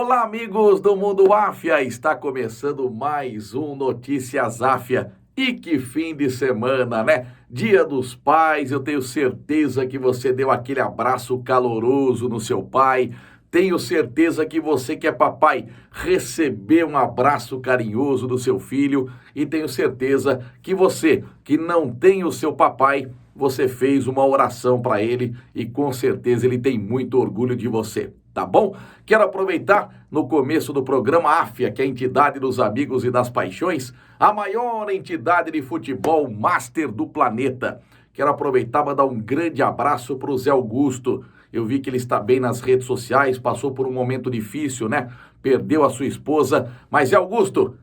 Olá, amigos do Mundo Áfia! Está começando mais um Notícias Áfia. E que fim de semana, né? Dia dos Pais, eu tenho certeza que você deu aquele abraço caloroso no seu pai. Tenho certeza que você que é papai recebeu um abraço carinhoso do seu filho. E tenho certeza que você que não tem o seu papai, você fez uma oração para ele e com certeza ele tem muito orgulho de você. Tá bom? Quero aproveitar no começo do programa Áfia, que é a entidade dos amigos e das paixões, a maior entidade de futebol master do planeta. Quero aproveitar e mandar um grande abraço para o Zé Augusto. Eu vi que ele está bem nas redes sociais, passou por um momento difícil, né? Perdeu a sua esposa. Mas Zé Augusto,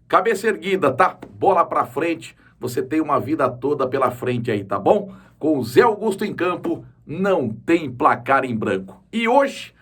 cabeça erguida, tá? Bola pra frente. Você tem uma vida toda pela frente aí, tá bom? Com o Zé Augusto em campo, não tem placar em branco. E hoje,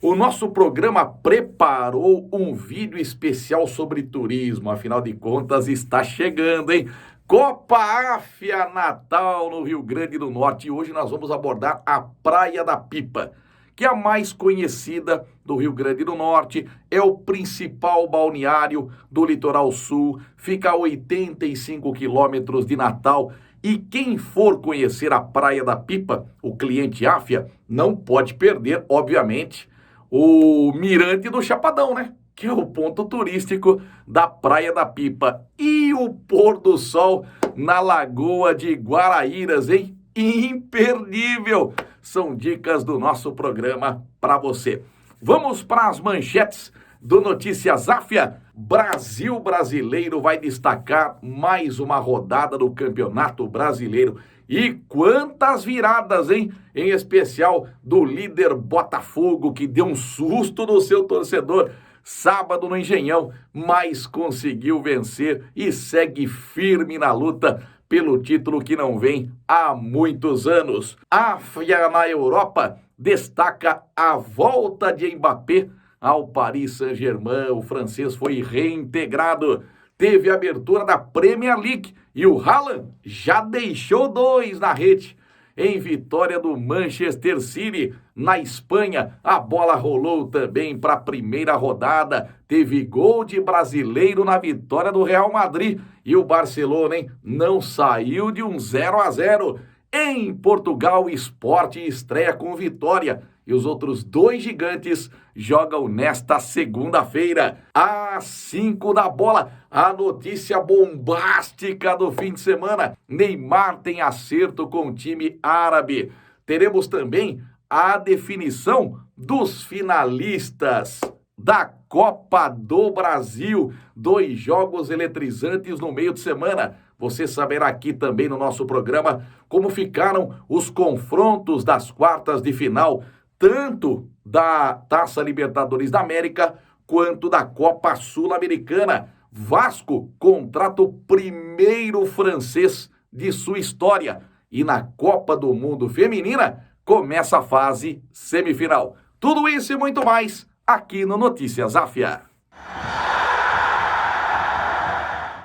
o nosso programa preparou um vídeo especial sobre turismo. Afinal de contas, está chegando, hein? Copa Áfia Natal no Rio Grande do Norte. E hoje nós vamos abordar a Praia da Pipa, que é a mais conhecida do Rio Grande do Norte, é o principal balneário do litoral sul, fica a 85 quilômetros de Natal. E quem for conhecer a Praia da Pipa, o cliente Áfia, não pode perder, obviamente, o Mirante do Chapadão, né? Que é o ponto turístico da Praia da Pipa. E o pôr do sol na Lagoa de Guaraíras, hein? Imperdível! São dicas do nosso programa para você. Vamos para as manchetes do Notícias Áfia. Brasil brasileiro vai destacar mais uma rodada do Campeonato Brasileiro. E quantas viradas, hein? Em especial do líder Botafogo, que deu um susto no seu torcedor sábado no Engenhão, mas conseguiu vencer e segue firme na luta pelo título que não vem há muitos anos. A Áfia na Europa destaca a volta de Mbappé ao Paris Saint-Germain. O francês foi reintegrado. Teve a abertura da Premier League e o Haaland já deixou 2 na rede. Em vitória do Manchester City, na Espanha, a bola rolou também para a primeira rodada. Teve gol de brasileiro na vitória do Real Madrid. E o Barcelona, hein, não saiu de um 0-0. Em Portugal, o Sport estreia com vitória. E os outros 2 gigantes jogam nesta segunda-feira. Às 5 da bola, a notícia bombástica do fim de semana. Neymar tem acerto com o time árabe. Teremos também a definição dos finalistas da Copa do Brasil. 2 jogos eletrizantes no meio de semana. Você saberá aqui também no nosso programa como ficaram os confrontos das quartas de final, tanto da Taça Libertadores da América quanto da Copa Sul-Americana. Vasco contrata o primeiro francês de sua história. E na Copa do Mundo Feminina começa a fase semifinal. Tudo isso e muito mais aqui no Notícias Áfia.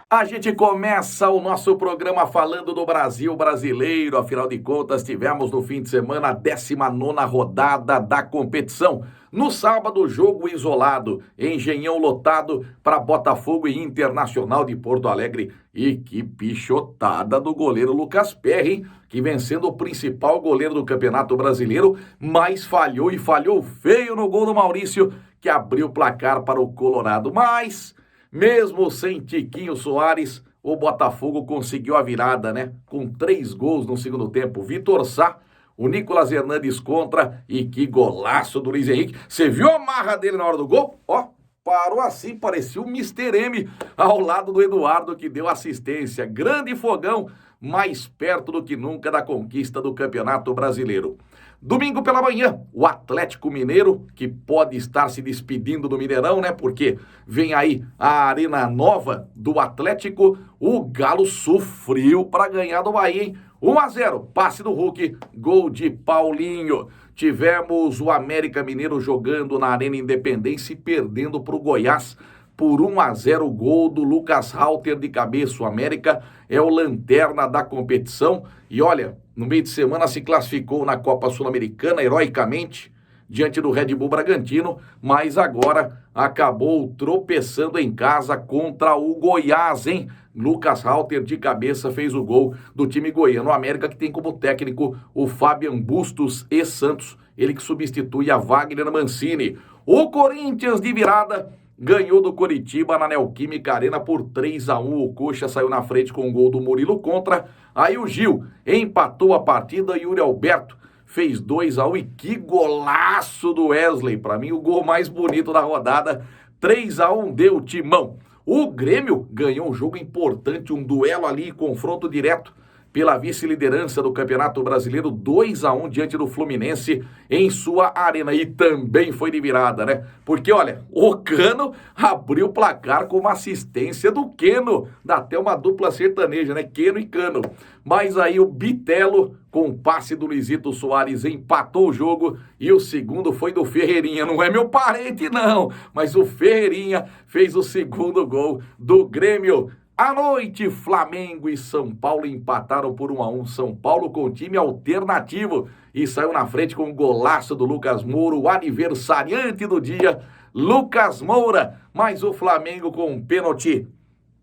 A gente começa o nosso programa falando do Brasil brasileiro. Afinal de contas, tivemos no fim de semana a 19ª rodada da competição. No sábado, jogo isolado, Engenhão lotado para Botafogo e Internacional de Porto Alegre. E que pichotada do goleiro Lucas Perry, hein? Que vencendo o principal goleiro do Campeonato Brasileiro, mas falhou e falhou feio no gol do Maurício, que abriu o placar para o Colorado. Mas mesmo sem Tiquinho Soares, o Botafogo conseguiu a virada, né? Com 3 gols no segundo tempo. Vitor Sá, o Nicolas Hernandes contra, e que golaço do Luiz Henrique. Você viu a marra dele na hora do gol? Ó, parou assim, parecia o Mr. M ao lado do Eduardo, que deu assistência. Grande fogão, mais perto do que nunca da conquista do Campeonato Brasileiro. Domingo pela manhã, o Atlético Mineiro, que pode estar se despedindo do Mineirão, né? Porque vem aí a arena nova do Atlético. O Galo sofreu para ganhar do Bahia, hein? 1-0, passe do Hulk, gol de Paulinho. Tivemos o América Mineiro jogando na Arena Independência e perdendo para o Goiás por 1-0, gol do Lucas Halter de cabeça. O América é o lanterna da competição. E olha, no meio de semana se classificou na Copa Sul-Americana heroicamente, diante do Red Bull Bragantino, mas agora acabou tropeçando em casa contra o Goiás, hein? Lucas Halter de cabeça fez o gol do time goiano. O América que tem como técnico o Fabian Bustos e Santos, ele que substitui a Wagner Mancini. O Corinthians de virada ganhou do Coritiba na Neoquímica Arena por 3-1. O Coxa saiu na frente com o gol do Murilo contra. Aí o Gil empatou a partida e o Yuri Alberto fez 2-1 e que golaço do Wesley. Para mim o gol mais bonito da rodada. 3-1 deu timão. O Grêmio ganhou um jogo importante, um duelo ali, confronto direto pela vice-liderança do Campeonato Brasileiro, 2-1 diante do Fluminense em sua arena. E também foi de virada, né? Porque, olha, o Cano abriu o placar com uma assistência do Keno. Dá até uma dupla sertaneja, né? Keno e Cano. Mas aí o Bitelo, com o passe do Luizito Soares, empatou o jogo. E o segundo foi do Ferreirinha. Não é meu parente, não. Mas o Ferreirinha fez o segundo gol do Grêmio. À noite, Flamengo e São Paulo empataram por 1-1. São Paulo com time alternativo e saiu na frente com o golaço do Lucas Moura, o aniversariante do dia, Lucas Moura. Mas o Flamengo com um pênalti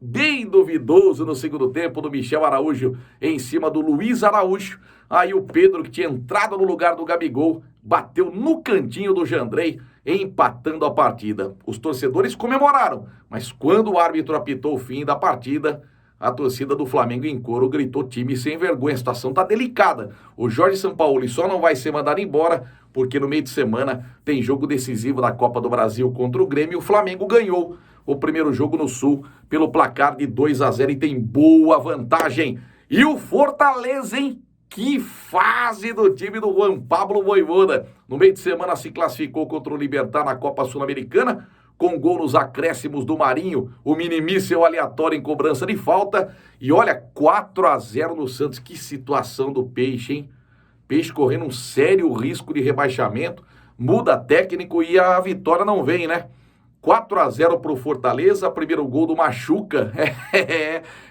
bem duvidoso no segundo tempo do Michel Araújo em cima do Luiz Araújo. Aí o Pedro, que tinha entrado no lugar do Gabigol, bateu no cantinho do Jandrei, empatando a partida. Os torcedores comemoraram, mas quando o árbitro apitou o fim da partida, a torcida do Flamengo em coro gritou time sem vergonha. A situação tá delicada. O Jorge Sampaoli só não vai ser mandado embora porque no meio de semana tem jogo decisivo da Copa do Brasil contra o Grêmio. O Flamengo ganhou o primeiro jogo no Sul pelo placar de 2-0 e tem boa vantagem. E o Fortaleza, hein? Que fase do time do Juan Pablo Vojvoda. No meio de semana se classificou contra o Libertad na Copa Sul-Americana, com gol nos acréscimos do Marinho, o minimíssel aleatório em cobrança de falta. E olha, 4-0 no Santos. Que situação do Peixe, hein? Peixe correndo um sério risco de rebaixamento. Muda técnico e a vitória não vem, né? 4-0 para o Fortaleza, primeiro gol do Machuca.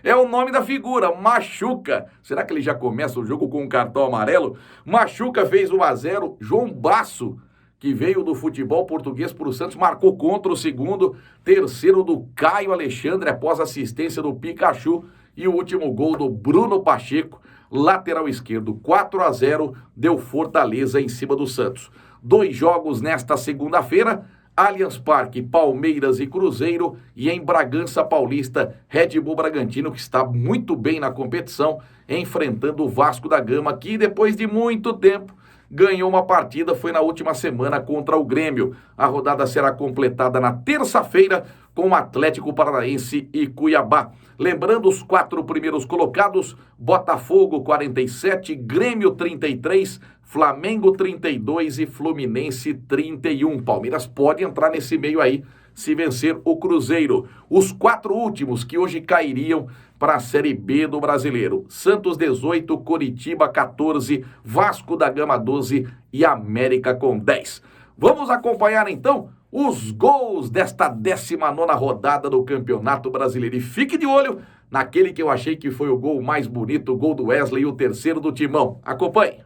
É o nome da figura, Machuca. Será que ele já começa o jogo com um cartão amarelo? Machuca fez 1-0, João Basso, que veio do futebol português para o Santos, marcou contra o segundo, terceiro do Caio Alexandre, após assistência do Pikachu, e o último gol do Bruno Pacheco, lateral esquerdo. 4-0 deu Fortaleza em cima do Santos. 2 jogos nesta segunda-feira, Allianz Parque, Palmeiras e Cruzeiro, e em Bragança Paulista, Red Bull Bragantino, que está muito bem na competição, enfrentando o Vasco da Gama, que depois de muito tempo ganhou uma partida, foi na última semana contra o Grêmio. A rodada será completada na terça-feira com o Atlético Paranaense e Cuiabá. Lembrando os 4 primeiros colocados: Botafogo 47, Grêmio 33, Flamengo 32 e Fluminense 31. Palmeiras pode entrar nesse meio aí se vencer o Cruzeiro. Os 4 últimos que hoje cairiam para a Série B do Brasileiro: Santos 18, Coritiba 14, Vasco da Gama 12 e América com 10. Vamos acompanhar então os gols desta 19ª rodada do Campeonato Brasileiro. E fique de olho naquele que eu achei que foi o gol mais bonito, o gol do Wesley, e o terceiro do Timão. Acompanhe.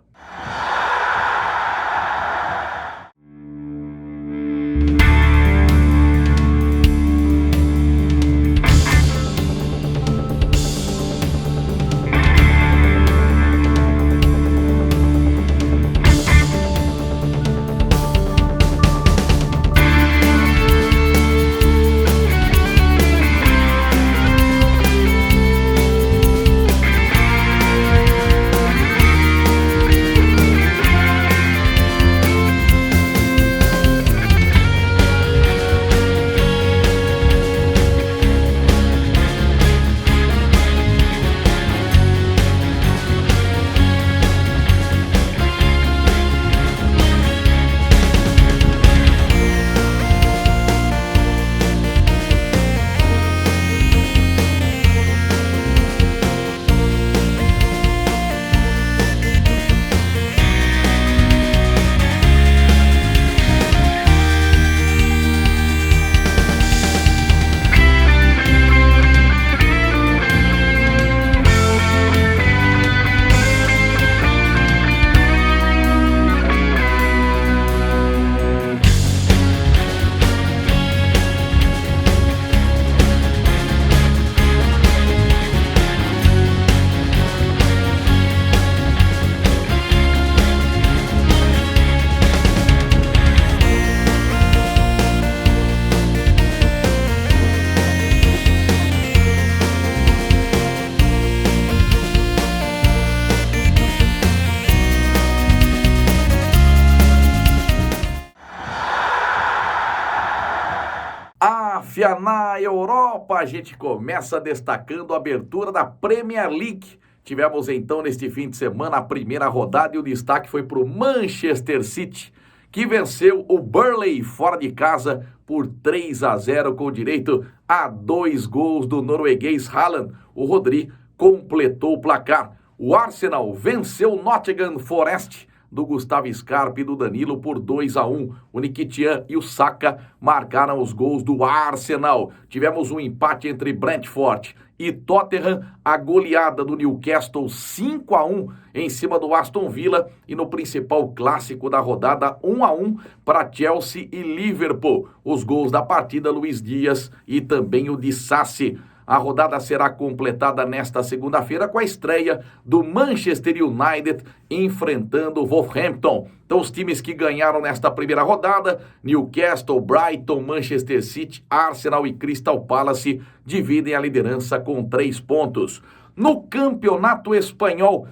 Záfia na Europa. A gente começa destacando a abertura da Premier League. Tivemos então neste fim de semana a primeira rodada e o destaque foi para o Manchester City, que venceu o Burnley fora de casa por 3-0 com direito a 2 gols do norueguês Haaland. O Rodri completou o placar. O Arsenal venceu o Nottingham Forest do Gustavo Scarpa e do Danilo por 2-1. O Nketiah e o Saka marcaram os gols do Arsenal. Tivemos um empate entre Brentford e Tottenham, a goleada do Newcastle 5-1 em cima do Aston Villa e no principal clássico da rodada 1-1 para Chelsea e Liverpool. Os gols da partida, Luiz Dias e também o Disasi. A rodada será completada nesta segunda-feira com a estreia do Manchester United enfrentando o Wolverhampton. Então, os times que ganharam nesta primeira rodada, Newcastle, Brighton, Manchester City, Arsenal e Crystal Palace, dividem a liderança com 3 pontos. No Campeonato Espanhol,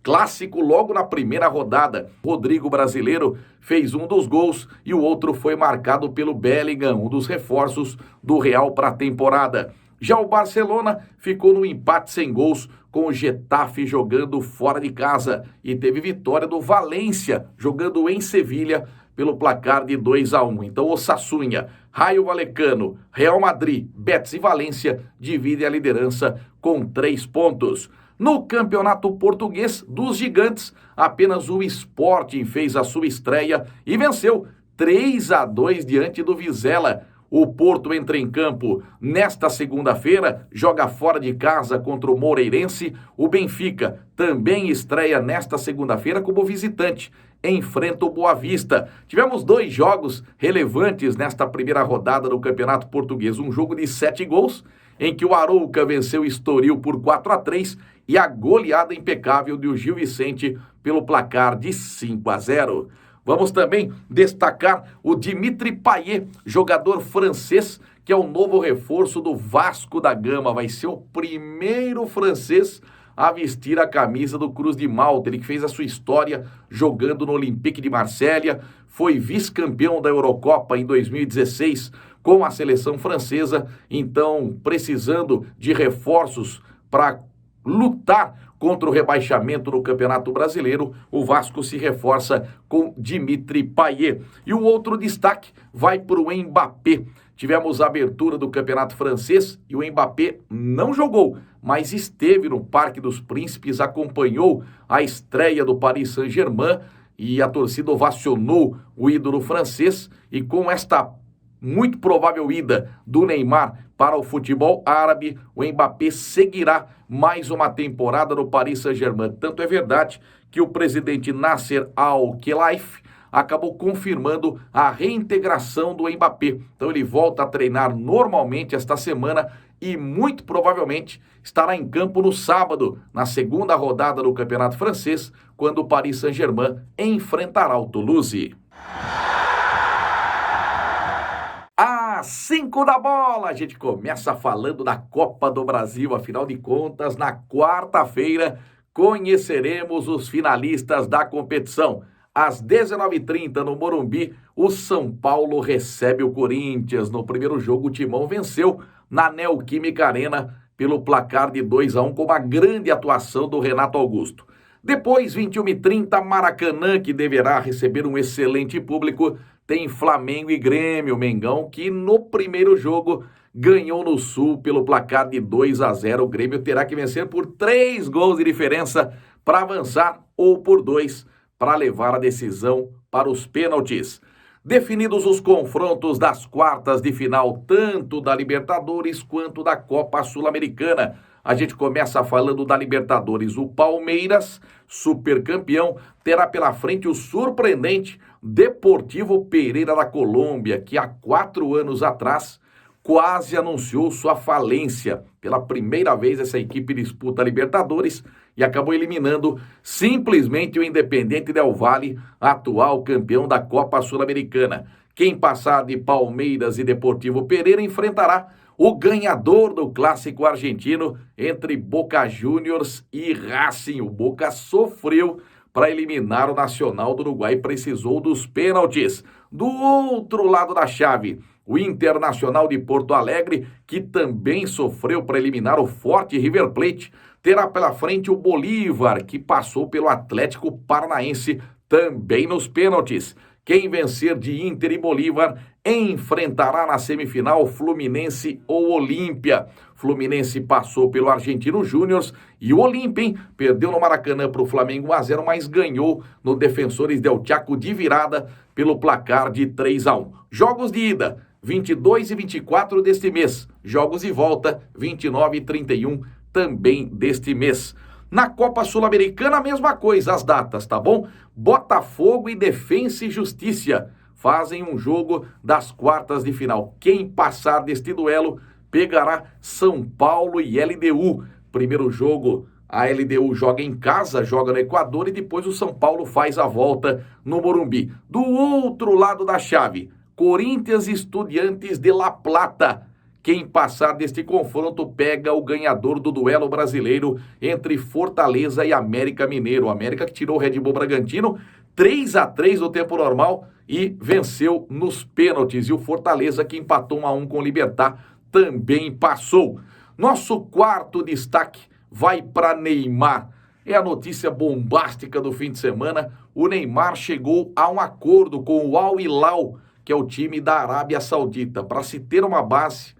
clássico logo na primeira rodada, Rodrigo Brasileiro fez um dos gols e o outro foi marcado pelo Bellingham, um dos reforços do Real para a temporada. Já o Barcelona ficou no empate sem gols com o Getafe jogando fora de casa e teve vitória do Valência jogando em Sevilha pelo placar de 2-1. Então o Osasuna, Rayo Vallecano, Real Madrid, Betis e Valência dividem a liderança com 3 pontos. No Campeonato Português dos Gigantes, apenas o Sporting fez a sua estreia e venceu 3-2 diante do Vizela. O Porto entra em campo nesta segunda-feira, joga fora de casa contra o Moreirense. O Benfica também estreia nesta segunda-feira como visitante, enfrenta o Boa Vista. Tivemos 2 jogos relevantes nesta primeira rodada do Campeonato Português. Um jogo de 7 gols, em que o Arouca venceu o Estoril por 4-3 e a goleada impecável do Gil Vicente pelo placar de 5-0. Vamos também destacar o Dimitri Payet, jogador francês, que é o novo reforço do Vasco da Gama. Vai ser o primeiro francês a vestir a camisa do Cruz de Malta. Ele que fez a sua história jogando no Olympique de Marselha, foi vice-campeão da Eurocopa em 2016 com a seleção francesa, então precisando de reforços para lutar contra o rebaixamento no Campeonato Brasileiro, o Vasco se reforça com Dimitri Payet. E o outro destaque vai para o Mbappé. Tivemos a abertura do Campeonato Francês e o Mbappé não jogou, mas esteve no Parque dos Príncipes, acompanhou a estreia do Paris Saint-Germain e a torcida ovacionou o ídolo francês. E com esta muito provável ida do Neymar para o futebol árabe, o Mbappé seguirá mais uma temporada no Paris Saint-Germain. Tanto é verdade que o presidente Nasser Al-Khelaifi acabou confirmando a reintegração do Mbappé. Então ele volta a treinar normalmente esta semana e muito provavelmente estará em campo no sábado, na segunda rodada do Campeonato Francês, quando o Paris Saint-Germain enfrentará o Toulouse. Às 5 da bola, a gente começa falando da Copa do Brasil. Afinal de contas, na quarta-feira, conheceremos os finalistas da competição. Às 19h30, no Morumbi, o São Paulo recebe o Corinthians. No primeiro jogo, o Timão venceu na Neoquímica Arena pelo placar de 2-1, com uma grande atuação do Renato Augusto. Depois, 21h30, Maracanã, que deverá receber um excelente público, tem Flamengo e Grêmio. Mengão, que no primeiro jogo ganhou no Sul pelo placar de 2-0. O Grêmio terá que vencer por 3 gols de diferença para avançar ou por 2 para levar a decisão para os pênaltis. Definidos os confrontos das quartas de final, tanto da Libertadores quanto da Copa Sul-Americana. A gente começa falando da Libertadores. O Palmeiras, supercampeão, terá pela frente o surpreendente Deportivo Pereira da Colômbia, que há 4 anos atrás quase anunciou sua falência. Pela primeira vez essa equipe disputa a Libertadores e acabou eliminando simplesmente o Independiente Del Valle, atual campeão da Copa Sul-Americana. Quem passar de Palmeiras e Deportivo Pereira enfrentará o ganhador do clássico argentino entre Boca Juniors e Racing. O Boca sofreu para eliminar o Nacional do Uruguai e precisou dos pênaltis. Do outro lado da chave, O Internacional de Porto Alegre, que também sofreu para eliminar o forte River Plate, terá pela frente o Bolívar, que passou pelo Atlético Paranaense também nos pênaltis. Quem vencer de Inter e Bolívar enfrentará na semifinal Fluminense ou Olímpia. Fluminense passou pelo Argentino Júnior e o Olímpia perdeu no Maracanã para o Flamengo 1-0, mas ganhou no Defensores del Chaco de virada pelo placar de 3-1. Jogos de ida, 22 e 24 deste mês. Jogos de volta, 29 e 31 também deste mês. Na Copa Sul-Americana, a mesma coisa, as datas, tá bom? Botafogo e Defensa e Justiça fazem um jogo das quartas de final. Quem passar deste duelo pegará São Paulo e LDU. Primeiro jogo, a LDU joga em casa, joga no Equador e depois o São Paulo faz a volta no Morumbi. Do outro lado da chave, Corinthians e Estudiantes de La Plata. Quem passar deste confronto pega o ganhador do duelo brasileiro entre Fortaleza e América Mineiro. O América que tirou o Red Bull Bragantino 3-3 no tempo normal e venceu nos pênaltis. E o Fortaleza, que empatou 1-1 com o Libertad, também passou. Nosso quarto destaque vai para Neymar. É a notícia bombástica do fim de semana. O Neymar chegou a um acordo com o Al Hilal, que é o time da Arábia Saudita. Para se ter uma base,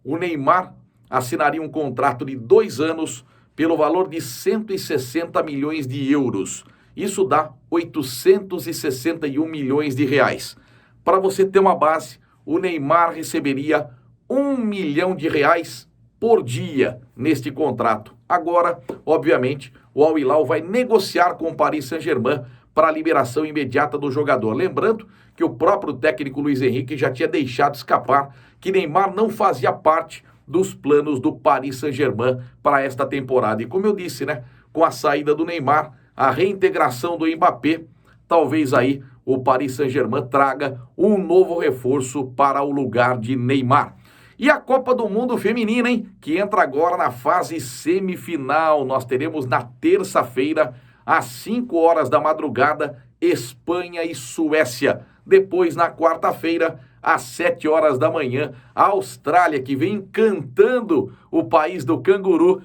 o Neymar assinaria um contrato de 2 anos pelo valor de 160 milhões de euros. Isso dá 861 milhões de reais. Para você ter uma base, o Neymar receberia 1 milhão de reais por dia neste contrato. Agora, obviamente, o Al Hilal vai negociar com o Paris Saint-Germain para a liberação imediata do jogador. Lembrando que o próprio técnico Luiz Henrique já tinha deixado escapar que Neymar não fazia parte dos planos do Paris Saint-Germain para esta temporada. E como eu disse, né, com a saída do Neymar, a reintegração do Mbappé, talvez aí o Paris Saint-Germain traga um novo reforço para o lugar de Neymar. E a Copa do Mundo Feminina, hein, que entra agora na fase semifinal. Nós teremos na terça-feira, às 5 horas da madrugada, Espanha e Suécia. Depois, na quarta-feira, às 7 horas da manhã, a Austrália, que vem encantando o país do canguru,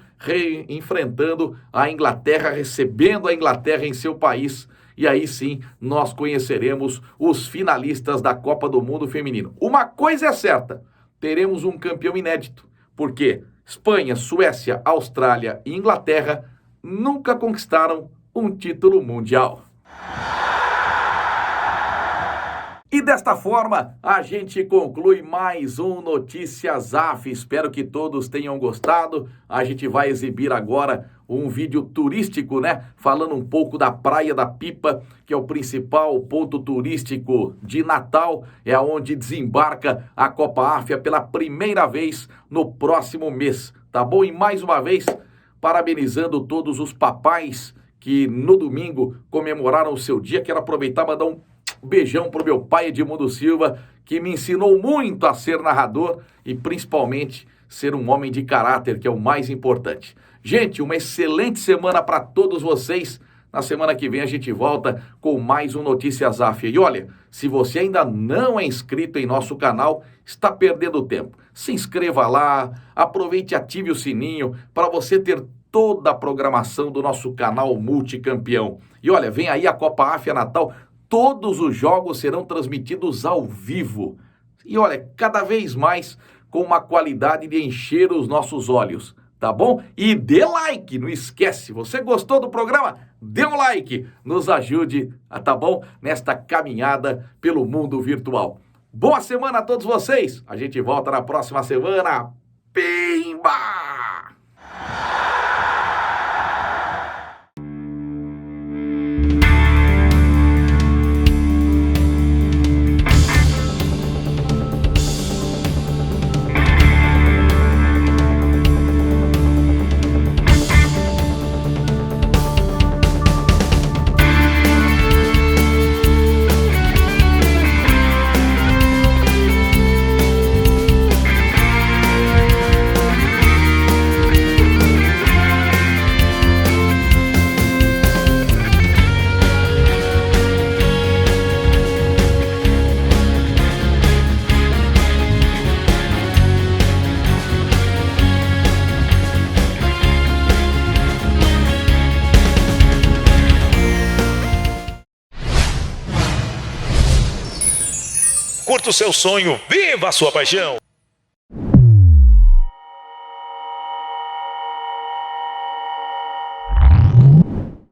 enfrentando a Inglaterra, recebendo a Inglaterra em seu país. E aí sim, nós conheceremos os finalistas da Copa do Mundo Feminino. Uma coisa é certa, teremos um campeão inédito, porque Espanha, Suécia, Austrália e Inglaterra nunca conquistaram um título mundial. E desta forma, a gente conclui mais um Notícias AF. Espero que todos tenham gostado. A gente vai exibir agora um vídeo turístico, né? Falando um pouco da Praia da Pipa, que é o principal ponto turístico de Natal. É onde desembarca a Copa Áfia pela primeira vez no próximo mês. Tá bom? E mais uma vez, parabenizando todos os papais que no domingo comemoraram o seu dia. Quero aproveitar e mandar um beijão pro meu pai Edmundo Silva, que me ensinou muito a ser narrador e principalmente ser um homem de caráter, que é o mais importante. Gente, uma excelente semana para todos vocês. Na semana que vem a gente volta com mais um Notícias AF. E olha, se você ainda não é inscrito em nosso canal, está perdendo tempo. Se inscreva lá, aproveite e ative o sininho para você ter toda a programação do nosso canal Multicampeão. E olha, vem aí a Copa Áfia Natal. Todos os jogos serão transmitidos ao vivo. E olha, cada vez mais com uma qualidade de encher os nossos olhos, tá bom? E dê like, não esquece. Você gostou do programa? Dê um like, nos ajude, tá bom? Nesta caminhada pelo mundo virtual. Boa semana a todos vocês. A gente volta na próxima semana. Pimba! Conquista o seu sonho, viva a sua paixão.